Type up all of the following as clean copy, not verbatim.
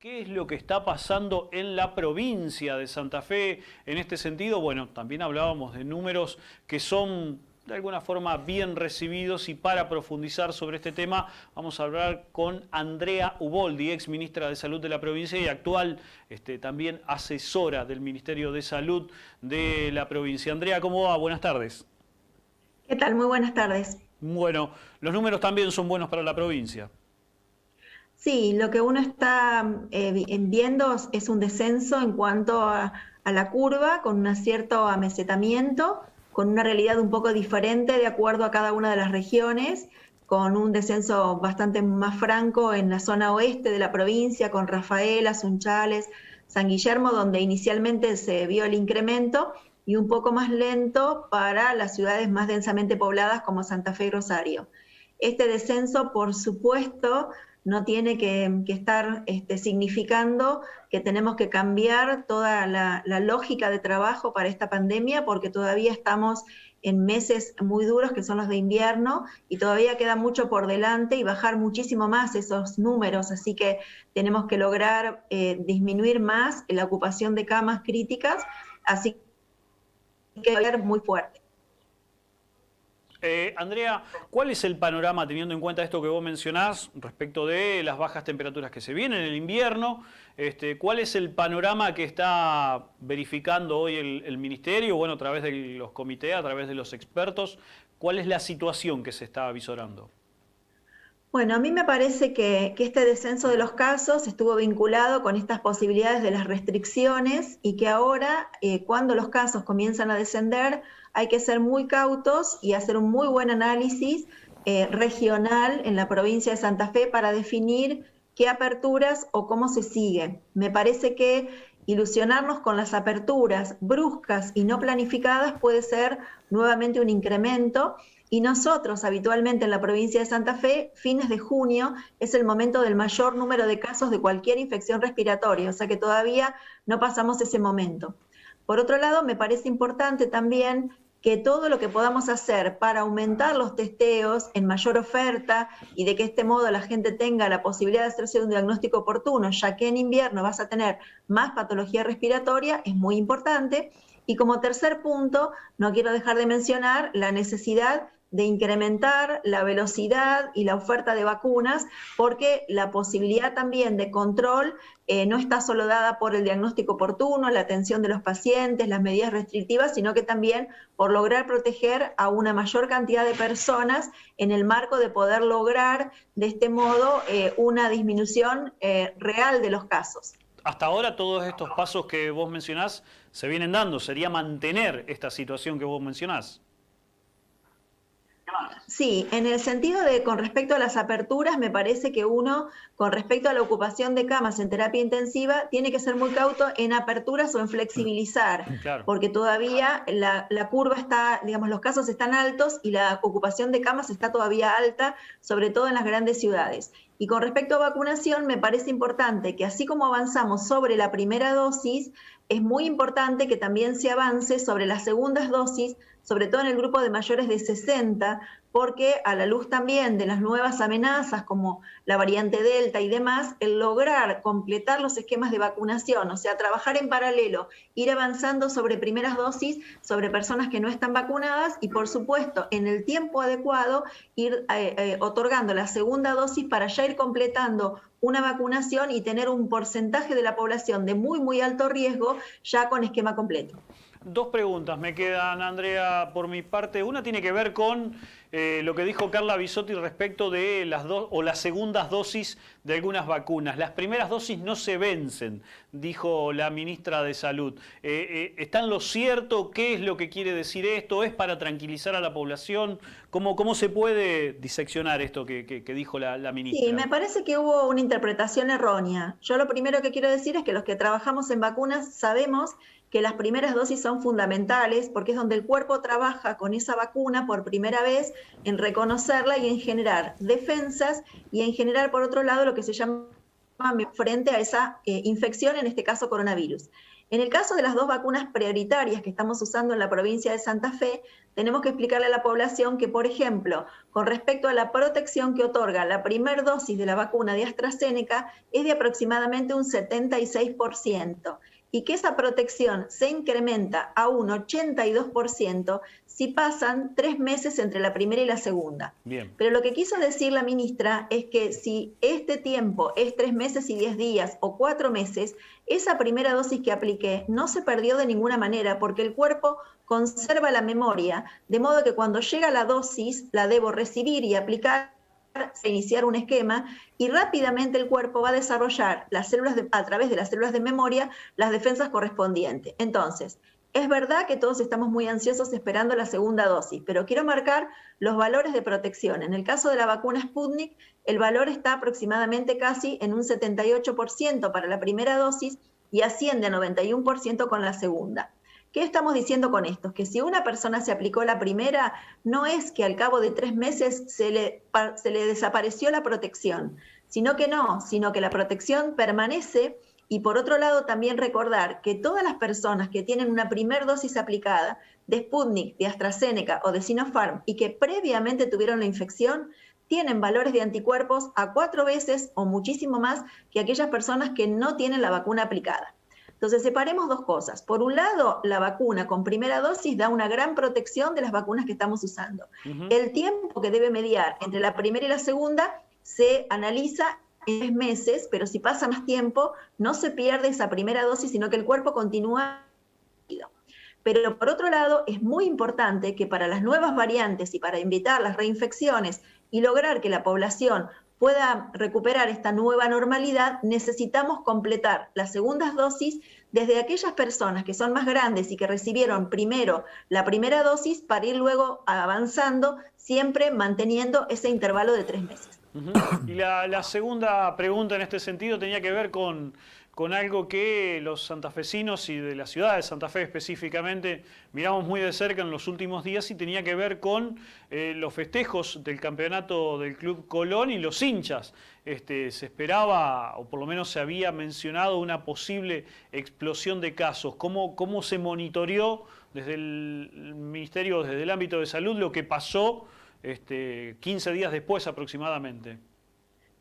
¿Qué es lo que está pasando en la provincia de Santa Fe en este sentido? Bueno, también hablábamos de números que son de alguna forma bien recibidos, y para profundizar sobre este tema vamos a hablar con Andrea Uboldi, ex ministra de Salud de la provincia y actual también asesora del Ministerio de Salud de la provincia. Andrea, ¿cómo va? Buenas tardes. ¿Qué tal? Muy buenas tardes. Bueno, los números también son buenos para la provincia. Sí, lo que uno está viendo es un descenso en cuanto a la curva, con un cierto amesetamiento, con una realidad un poco diferente de acuerdo a cada una de las regiones, con un descenso bastante más franco en la zona oeste de la provincia, con Rafaela, Sunchales, San Guillermo, donde inicialmente se vio el incremento, y un poco más lento para las ciudades más densamente pobladas como Santa Fe y Rosario. Este descenso, por supuesto, no tiene que estar significando que tenemos que cambiar toda la lógica de trabajo para esta pandemia, porque todavía estamos en meses muy duros, que son los de invierno, y todavía queda mucho por delante y bajar muchísimo más esos números, así que tenemos que lograr disminuir más la ocupación de camas críticas, así que ser muy fuerte. Andrea, ¿cuál es el panorama, teniendo en cuenta esto que vos mencionás, respecto de las bajas temperaturas que se vienen en el invierno? ¿Cuál es el panorama que está verificando hoy el Ministerio, bueno, a través de los comités, a través de los expertos? ¿Cuál es la situación que se está avisorando? Bueno, a mí me parece que este descenso de los casos estuvo vinculado con estas posibilidades de las restricciones, y que ahora, cuando los casos comienzan a descender, hay que ser muy cautos y hacer un muy buen análisis regional en la provincia de Santa Fe para definir qué aperturas o cómo se sigue. Me parece que ilusionarnos con las aperturas bruscas y no planificadas puede ser nuevamente un incremento. Y nosotros, habitualmente en la provincia de Santa Fe, fines de junio es el momento del mayor número de casos de cualquier infección respiratoria, o sea que todavía no pasamos ese momento. Por otro lado, me parece importante también que todo lo que podamos hacer para aumentar los testeos en mayor oferta, y de que de este modo la gente tenga la posibilidad de hacerse un diagnóstico oportuno, ya que en invierno vas a tener más patología respiratoria, es muy importante. Y como tercer punto, no quiero dejar de mencionar la necesidad de incrementar la velocidad y la oferta de vacunas, porque la posibilidad también de control no está solo dada por el diagnóstico oportuno, la atención de los pacientes, las medidas restrictivas, sino que también por lograr proteger a una mayor cantidad de personas en el marco de poder lograr de este modo una disminución real de los casos. Hasta ahora todos estos pasos que vos mencionás se vienen dando, sería mantener esta situación que vos mencionás. Sí, en el sentido de con respecto a las aperturas, me parece que uno, con respecto a la ocupación de camas en terapia intensiva, tiene que ser muy cauto en aperturas o en flexibilizar, Claro. porque todavía la curva está, digamos, los casos están altos y la ocupación de camas está todavía alta, sobre todo en las grandes ciudades. Y con respecto a vacunación, me parece importante que, así como avanzamos sobre la primera dosis, es muy importante que también se avance sobre las segundas dosis, sobre todo en el grupo de mayores de 60, porque a la luz también de las nuevas amenazas como la variante Delta y demás, el lograr completar los esquemas de vacunación, o sea, trabajar en paralelo, ir avanzando sobre primeras dosis, sobre personas que no están vacunadas, y por supuesto, en el tiempo adecuado, ir otorgando la segunda dosis para ya ir completando una vacunación y tener un porcentaje de la población de muy, muy alto riesgo ya con esquema completo. Dos preguntas me quedan, Andrea, por mi parte. Una tiene que ver con lo que dijo Carla Bisotti respecto de las segundas dosis de algunas vacunas. Las primeras dosis no se vencen, dijo la ministra de Salud. ¿Está en lo cierto? ¿Qué es lo que quiere decir esto? ¿Es para tranquilizar a la población? ¿Cómo se puede diseccionar esto que dijo la ministra? Sí, me parece que hubo una interpretación errónea. Yo lo primero que quiero decir es que los que trabajamos en vacunas sabemos que las primeras dosis son fundamentales, porque es donde el cuerpo trabaja con esa vacuna por primera vez en reconocerla y en generar defensas, y en generar, por otro lado, lo que se llama frente a esa infección, en este caso coronavirus. En el caso de las 2 vacunas prioritarias que estamos usando en la provincia de Santa Fe, tenemos que explicarle a la población que, por ejemplo, con respecto a la protección que otorga la primera dosis de la vacuna de AstraZeneca, es de aproximadamente un 76%, y que esa protección se incrementa a un 82% si pasan 3 meses entre la primera y la segunda. Bien. Pero lo que quiso decir la ministra es que si este tiempo es 3 meses y 10 días o 4 meses, esa primera dosis que apliqué no se perdió de ninguna manera porque el cuerpo conserva la memoria, de modo que cuando llega la dosis la debo recibir y aplicar, iniciar un esquema, y rápidamente el cuerpo va a desarrollar a través de las células de memoria las defensas correspondientes. Entonces, es verdad que todos estamos muy ansiosos esperando la segunda dosis, pero quiero marcar los valores de protección. En el caso de la vacuna Sputnik, el valor está aproximadamente casi en un 78% para la primera dosis y asciende a 91% con la segunda. ¿Qué estamos diciendo con esto? Que si una persona se aplicó la primera, no es que al cabo de 3 meses se le desapareció la protección, sino que la protección permanece. Y por otro lado, también recordar que todas las personas que tienen una primera dosis aplicada de Sputnik, de AstraZeneca o de Sinopharm y que previamente tuvieron la infección, tienen valores de anticuerpos a 4 veces o muchísimo más que aquellas personas que no tienen la vacuna aplicada. Entonces, separemos 2 cosas. Por un lado, la vacuna con primera dosis da una gran protección de las vacunas que estamos usando. El tiempo que debe mediar entre la primera y la segunda se analiza en 3 meses, pero si pasa más tiempo, no se pierde esa primera dosis, sino que el cuerpo continúa. Pero por otro lado, es muy importante que para las nuevas variantes y para evitar las reinfecciones y lograr que la población pueda recuperar esta nueva normalidad, necesitamos completar las segundas dosis desde aquellas personas que son más grandes y que recibieron primero la primera dosis para ir luego avanzando, siempre manteniendo ese intervalo de 3 meses. Y la segunda pregunta en este sentido tenía que ver con algo que los santafesinos y de la ciudad de Santa Fe específicamente miramos muy de cerca en los últimos días y tenía que ver con los festejos del campeonato del Club Colón y los hinchas. Se esperaba, o por lo menos se había mencionado, una posible explosión de casos. ¿Cómo se monitoreó desde el Ministerio, desde el ámbito de salud, lo que pasó 15 días después aproximadamente?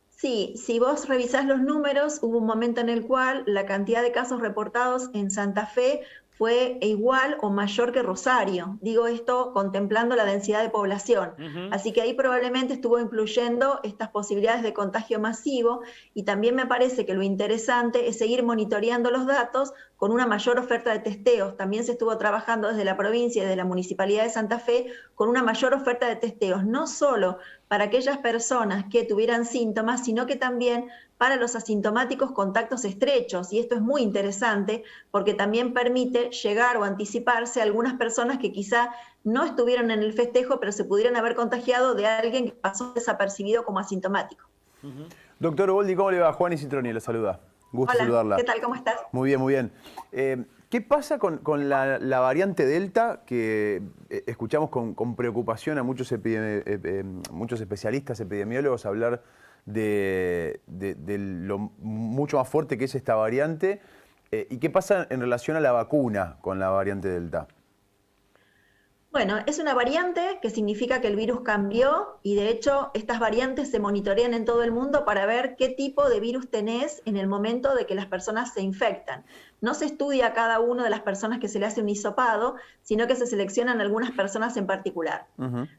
Sí, si vos revisás los números, hubo un momento en el cual la cantidad de casos reportados en Santa Fe fue igual o mayor que Rosario. Digo esto contemplando la densidad de población. Así que ahí probablemente estuvo incluyendo estas posibilidades de contagio masivo, y también me parece que lo interesante es seguir monitoreando los datos con una mayor oferta de testeos. También se estuvo trabajando desde la provincia y desde la Municipalidad de Santa Fe con una mayor oferta de testeos, no solo para aquellas personas que tuvieran síntomas, sino que también para los asintomáticos contactos estrechos. Y esto es muy interesante porque también permite llegar o anticiparse a algunas personas que quizá no estuvieron en el festejo, pero se pudieran haber contagiado de alguien que pasó desapercibido como asintomático. Doctor Uboldi, ¿cómo le va? Juan Isitroni le saluda. Gusto saludarla. ¿Qué tal? ¿Cómo estás? Muy bien, muy bien. ¿Qué pasa con la variante Delta, que escuchamos con preocupación a muchos especialistas, epidemiólogos, hablar de lo mucho más fuerte que es esta variante? ¿Y qué pasa en relación a la vacuna con la variante Delta? Bueno, es una variante que significa que el virus cambió, y de hecho estas variantes se monitorean en todo el mundo para ver qué tipo de virus tenés en el momento de que las personas se infectan. No se estudia a cada una de las personas que se le hace un hisopado, sino que se seleccionan algunas personas en particular.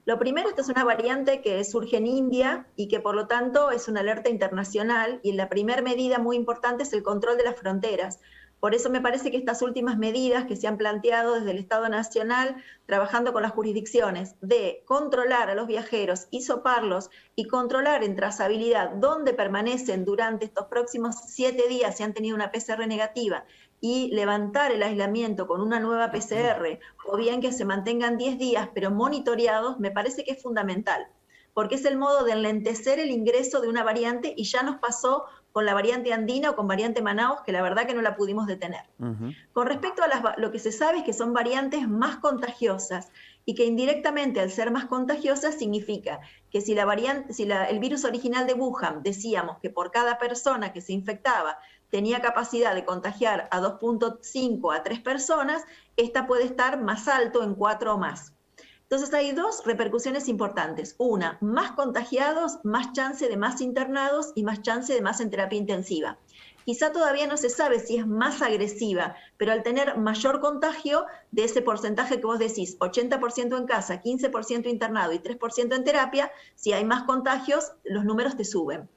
Lo primero, esta es una variante que surge en India y que por lo tanto es una alerta internacional, y la primera medida muy importante es el control de las fronteras. Por eso me parece que estas últimas medidas que se han planteado desde el Estado Nacional, trabajando con las jurisdicciones, de controlar a los viajeros, hisoparlos y controlar en trazabilidad dónde permanecen durante estos próximos 7 días si han tenido una PCR negativa, y levantar el aislamiento con una nueva PCR, o bien que se mantengan 10 días pero monitoreados, me parece que es fundamental, porque es el modo de enlentecer el ingreso de una variante, y ya nos pasó con la variante andina o con variante Manaus, que la verdad que no la pudimos detener. Con respecto a lo que se sabe es que son variantes más contagiosas, y que indirectamente al ser más contagiosas significa que si el virus original de Wuhan, decíamos que por cada persona que se infectaba tenía capacidad de contagiar a 2.5 a 3 personas, esta puede estar más alto en 4 o más. Entonces hay dos repercusiones importantes. Una, más contagiados, más chance de más internados y más chance de más en terapia intensiva. Quizá todavía no se sabe si es más agresiva, pero al tener mayor contagio de ese porcentaje que vos decís, 80% en casa, 15% internado y 3% en terapia, si hay más contagios, los números te suben.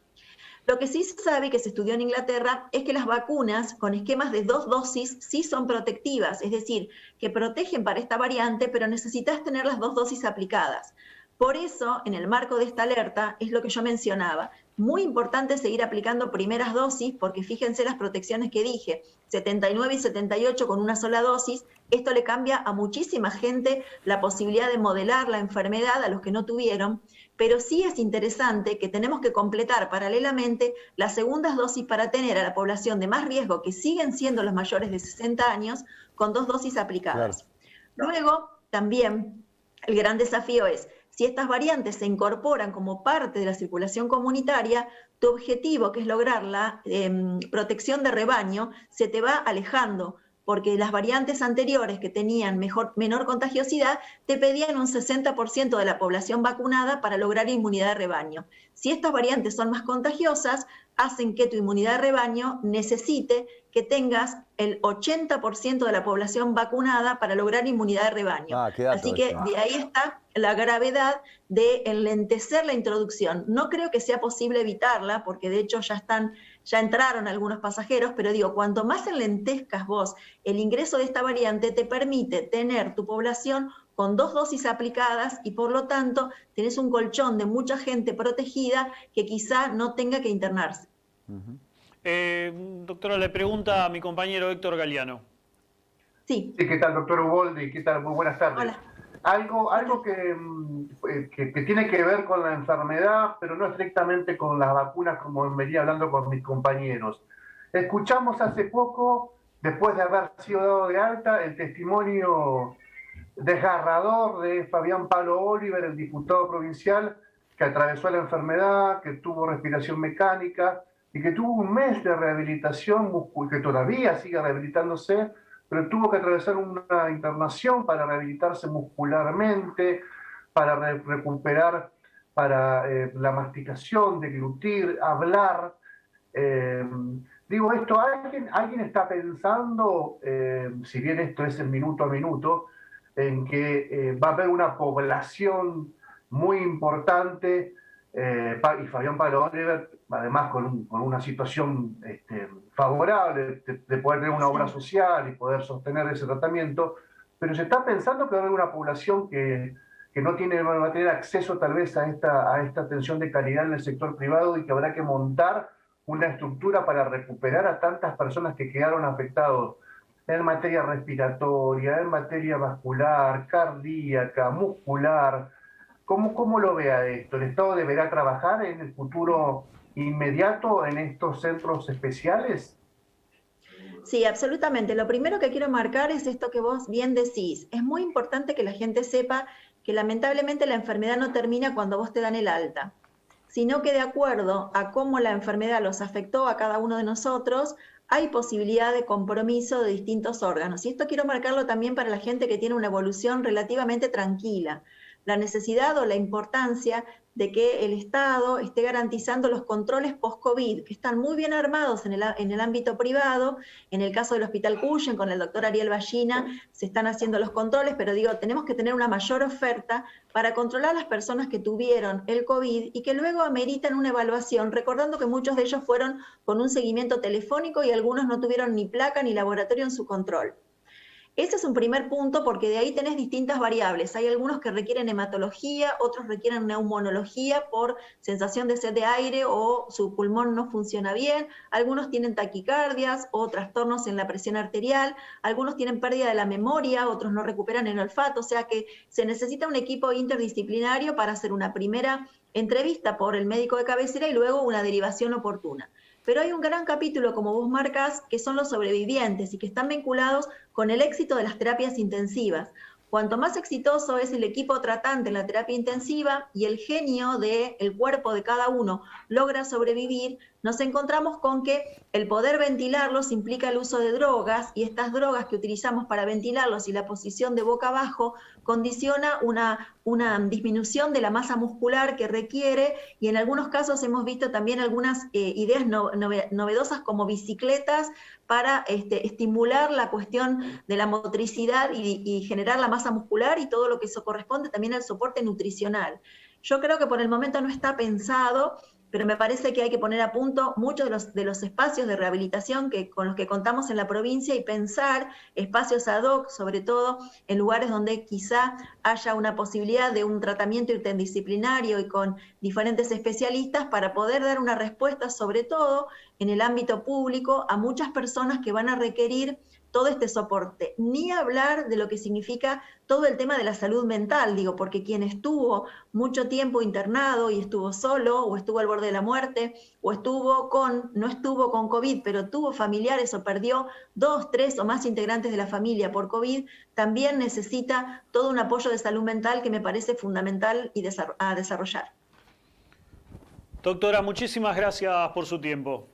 Lo que sí se sabe, que se estudió en Inglaterra, es que las vacunas con esquemas de 2 dosis sí son protectivas, es decir, que protegen para esta variante, pero necesitas tener las 2 dosis aplicadas. Por eso, en el marco de esta alerta, es lo que yo mencionaba, muy importante seguir aplicando primeras dosis, porque fíjense las protecciones que dije, 79 y 78 con una sola dosis, esto le cambia a muchísima gente la posibilidad de modelar la enfermedad a los que no tuvieron, pero sí es interesante que tenemos que completar paralelamente las segundas dosis para tener a la población de más riesgo, que siguen siendo los mayores de 60 años, con 2 dosis aplicadas. Claro. Luego, también, el gran desafío es, si estas variantes se incorporan como parte de la circulación comunitaria, tu objetivo, que es lograr la protección de rebaño, se te va alejando, porque las variantes anteriores que tenían menor contagiosidad te pedían un 60% de la población vacunada para lograr inmunidad de rebaño. Si estas variantes son más contagiosas, hacen que tu inmunidad de rebaño necesite que tengas el 80% de la población vacunada para lograr inmunidad de rebaño. Así que de ahí está la gravedad de enlentecer la introducción. No creo que sea posible evitarla, porque de hecho ya entraron algunos pasajeros, pero digo, cuanto más enlentezcas vos el ingreso de esta variante, te permite tener tu población con 2 dosis aplicadas y por lo tanto tenés un colchón de mucha gente protegida que quizá no tenga que internarse. Doctora, le pregunta a mi compañero Héctor Galeano. Sí. Sí, ¿qué tal, doctor Uboldi? ¿Qué tal? Muy buenas tardes. Hola. Algo que tiene que ver con la enfermedad, pero no estrictamente con las vacunas, como venía hablando con mis compañeros. Escuchamos hace poco, después de haber sido dado de alta, el testimonio desgarrador de Fabián Pablo Oliver, el diputado provincial, que atravesó la enfermedad, que tuvo respiración mecánica y que tuvo un mes de rehabilitación, que todavía sigue rehabilitándose, pero tuvo que atravesar una internación para rehabilitarse muscularmente, para recuperar la masticación, deglutir, hablar. Digo esto, ¿alguien está pensando, si bien esto es el minuto a minuto, en que va a haber una población muy importante, y Fabián Pablo Oliver, además con una situación favorable de poder tener una obra social y poder sostener ese tratamiento, pero se está pensando que va a haber una población que no va a tener acceso tal vez a esta atención de calidad en el sector privado y que habrá que montar una estructura para recuperar a tantas personas que quedaron afectados en materia respiratoria, en materia vascular, cardíaca, muscular. ¿Cómo lo vea esto? ¿El Estado deberá trabajar en el futuro inmediato en estos centros especiales? Sí, absolutamente. Lo primero que quiero marcar es esto que vos bien decís. Es muy importante que la gente sepa que lamentablemente la enfermedad no termina cuando vos te dan el alta, sino que de acuerdo a cómo la enfermedad los afectó a cada uno de nosotros, hay posibilidad de compromiso de distintos órganos. Y esto quiero marcarlo también para la gente que tiene una evolución relativamente tranquila. La necesidad o la importancia de que el Estado esté garantizando los controles post-COVID, que están muy bien armados en el ámbito privado. En el caso del Hospital Cuyen, con el doctor Ariel Ballina, se están haciendo los controles, pero digo, tenemos que tener una mayor oferta para controlar a las personas que tuvieron el COVID y que luego ameritan una evaluación, recordando que muchos de ellos fueron con un seguimiento telefónico y algunos no tuvieron ni placa ni laboratorio en su control. Ese es un primer punto porque de ahí tenés distintas variables. Hay algunos que requieren hematología, otros requieren neumonología por sensación de sed de aire o su pulmón no funciona bien. Algunos tienen taquicardias o trastornos en la presión arterial. Algunos tienen pérdida de la memoria, otros no recuperan el olfato. O sea que se necesita un equipo interdisciplinario para hacer una primera entrevista por el médico de cabecera y luego una derivación oportuna. Pero hay un gran capítulo, como vos marcas, que son los sobrevivientes y que están vinculados con el éxito de las terapias intensivas. Cuanto más exitoso es el equipo tratante en la terapia intensiva y el genio del cuerpo de cada uno logra sobrevivir, nos encontramos con que el poder ventilarlos implica el uso de drogas, y estas drogas que utilizamos para ventilarlos y la posición de boca abajo condiciona una disminución de la masa muscular que requiere, y en algunos casos hemos visto también algunas ideas novedosas como bicicletas para estimular la cuestión de la motricidad y generar la masa muscular y todo lo que eso corresponde también al soporte nutricional. Yo creo que por el momento no está pensado, pero me parece que hay que poner a punto muchos de los espacios de rehabilitación con los que contamos en la provincia y pensar espacios ad hoc, sobre todo en lugares donde quizá haya una posibilidad de un tratamiento interdisciplinario y con diferentes especialistas para poder dar una respuesta, sobre todo en el ámbito público, a muchas personas que van a requerir todo este soporte. Ni hablar de lo que significa todo el tema de la salud mental, digo, porque quien estuvo mucho tiempo internado y estuvo solo, o estuvo al borde de la muerte, o no estuvo con COVID, pero tuvo familiares o perdió 2, 3 o más integrantes de la familia por COVID, también necesita todo un apoyo de salud mental que me parece fundamental y a desarrollar. Doctora, muchísimas gracias por su tiempo.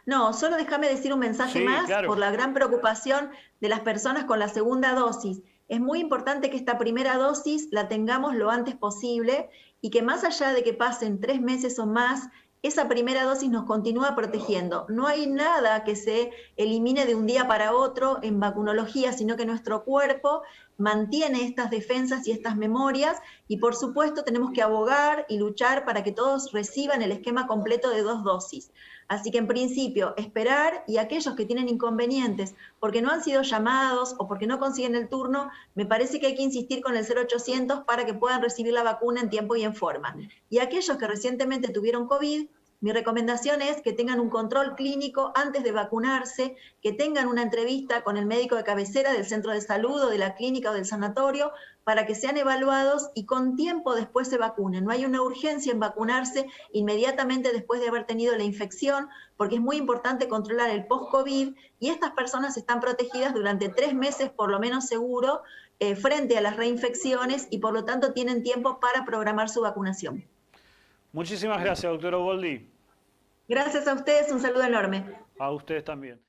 No, solo déjame decir un mensaje más, claro, por la gran preocupación de las personas con la segunda dosis. Es muy importante que esta primera dosis la tengamos lo antes posible y que más allá de que pasen 3 meses o más, esa primera dosis nos continúa protegiendo. No hay nada que se elimine de un día para otro en vacunología, sino que nuestro cuerpo mantiene estas defensas y estas memorias, y por supuesto tenemos que abogar y luchar para que todos reciban el esquema completo de 2 dosis. Así que en principio esperar, y aquellos que tienen inconvenientes porque no han sido llamados o porque no consiguen el turno, me parece que hay que insistir con el 0800 para que puedan recibir la vacuna en tiempo y en forma. Y aquellos que recientemente tuvieron COVID, mi recomendación es que tengan un control clínico antes de vacunarse, que tengan una entrevista con el médico de cabecera del centro de salud o de la clínica o del sanatorio para que sean evaluados y con tiempo después se vacunen. No hay una urgencia en vacunarse inmediatamente después de haber tenido la infección, porque es muy importante controlar el post-COVID, y estas personas están protegidas durante 3 meses por lo menos seguro frente a las reinfecciones, y por lo tanto tienen tiempo para programar su vacunación. Muchísimas gracias, doctora Uboldi. Gracias a ustedes, un saludo enorme. A ustedes también.